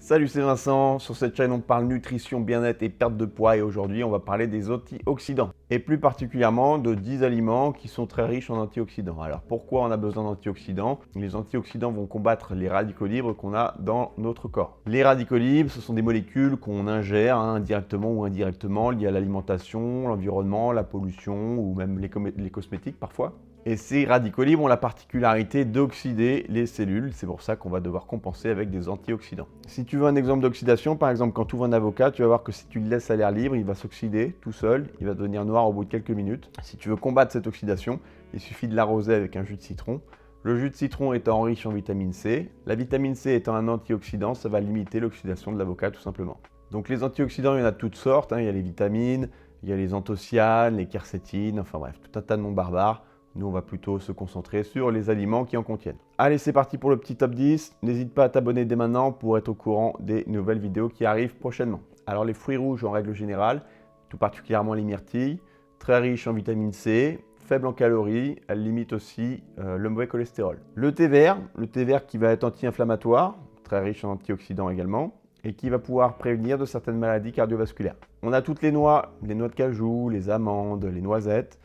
Salut, c'est Vincent. Sur cette chaîne, on parle nutrition, bien-être et perte de poids. Et aujourd'hui, on va parler des antioxydants. Et plus particulièrement de 10 aliments qui sont très riches en antioxydants. Alors pourquoi on a besoin d'antioxydants? Les antioxydants vont combattre les radicaux libres qu'on a dans notre corps. Les radicaux libres, ce sont des molécules qu'on ingère directement ou indirectement liées à l'alimentation, l'environnement, la pollution ou même les cosmétiques parfois. Et ces radicaux libres ont la particularité d'oxyder les cellules, c'est pour ça qu'on va devoir compenser avec des antioxydants. Si tu veux un exemple d'oxydation, par exemple quand tu ouvres un avocat, tu vas voir que si tu le laisses à l'air libre, il va s'oxyder tout seul, il va devenir noir au bout de quelques minutes. Si tu veux combattre cette oxydation, il suffit de l'arroser avec un jus de citron. Le jus de citron étant riche en vitamine C, la vitamine C étant un antioxydant, ça va limiter l'oxydation de l'avocat tout simplement. Donc les antioxydants, il y en a de toutes sortes, il y a les vitamines, il y a les anthocyanes, les quercétines, enfin bref, tout un tas de noms barbares. Nous, on va plutôt se concentrer sur les aliments qui en contiennent. Allez, c'est parti pour le petit top 10. N'hésite pas à t'abonner dès maintenant pour être au courant des nouvelles vidéos qui arrivent prochainement. Alors, les fruits rouges en règle générale, tout particulièrement les myrtilles, très riches en vitamine C, faibles en calories, elles limitent aussi le mauvais cholestérol. Le thé vert qui va être anti-inflammatoire, très riche en antioxydants également, et qui va pouvoir prévenir de certaines maladies cardiovasculaires. On a toutes les noix de cajou, les amandes, les noisettes.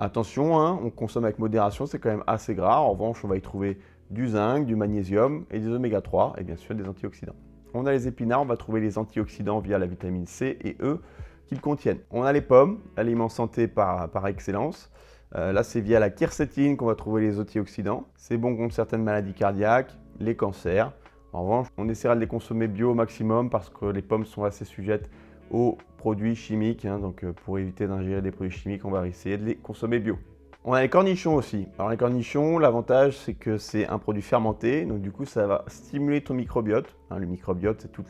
Attention, on consomme avec modération, c'est quand même assez gras. En revanche, on va y trouver du zinc, du magnésium et des oméga 3 et bien sûr des antioxydants. On a les épinards, on va trouver les antioxydants via la vitamine C et E qu'ils contiennent. On a les pommes, aliment santé par excellence. Là, c'est via la quercétine qu'on va trouver les antioxydants. C'est bon contre certaines maladies cardiaques, les cancers. En revanche, on essaiera de les consommer bio au maximum parce que les pommes sont assez sujettes aux produits chimiques, donc pour éviter d'ingérer des produits chimiques, on va essayer de les consommer bio. On a les cornichons aussi. Alors les cornichons, l'avantage c'est que c'est un produit fermenté, donc du coup ça va stimuler ton microbiote. Le microbiote, c'est toute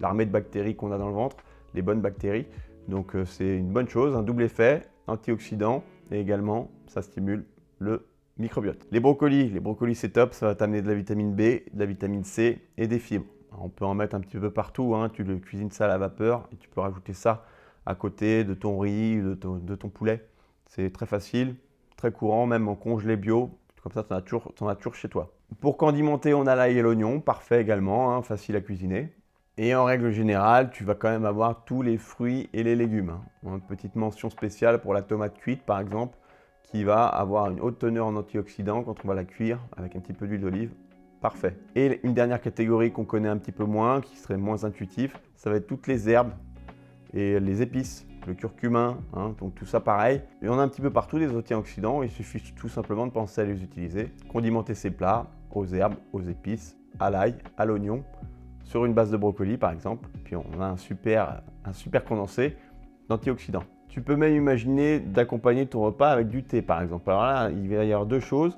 l'armée de bactéries qu'on a dans le ventre, les bonnes bactéries. Donc c'est une bonne chose, un double effet, antioxydant et également ça stimule le microbiote. Les brocolis c'est top, ça va t'amener de la vitamine B, de la vitamine C et des fibres. On peut en mettre un petit peu partout, tu le cuisines ça à la vapeur et tu peux rajouter ça à côté de ton riz, de ton poulet. C'est très facile, très courant, même en congelé bio, comme ça tu en as toujours chez toi. Pour condimenter, on a l'ail et l'oignon, parfait également, facile à cuisiner. Et en règle générale, tu vas quand même avoir tous les fruits et les légumes. Une petite mention spéciale pour la tomate cuite par exemple, qui va avoir une haute teneur en antioxydants quand on va la cuire avec un petit peu d'huile d'olive. Parfait. Et une dernière catégorie qu'on connaît un petit peu moins, qui serait moins intuitif, ça va être toutes les herbes et les épices, le curcumin, donc tout ça pareil. Et on a un petit peu partout des antioxydants, il suffit tout simplement de penser à les utiliser. Condimenter ses plats aux herbes, aux épices, à l'ail, à l'oignon, sur une base de brocoli par exemple. Puis on a un super condensé d'antioxydants. Tu peux même imaginer d'accompagner ton repas avec du thé par exemple. Alors là, il va y avoir deux choses.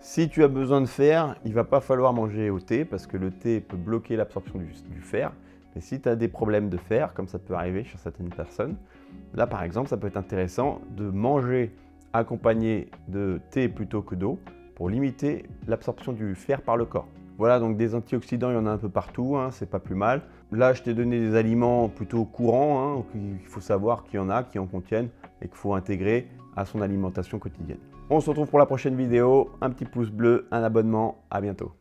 Si tu as besoin de fer, il ne va pas falloir manger au thé parce que le thé peut bloquer l'absorption du fer. Mais si tu as des problèmes de fer, comme ça peut arriver chez certaines personnes, là par exemple, ça peut être intéressant de manger accompagné de thé plutôt que d'eau pour limiter l'absorption du fer par le corps. Voilà, donc des antioxydants, il y en a un peu partout, c'est pas plus mal. Là, je t'ai donné des aliments plutôt courants, il faut savoir qu'il y en a qui en contiennent et qu'il faut intégrer à son alimentation quotidienne. On se retrouve pour la prochaine vidéo, un petit pouce bleu, un abonnement, à bientôt.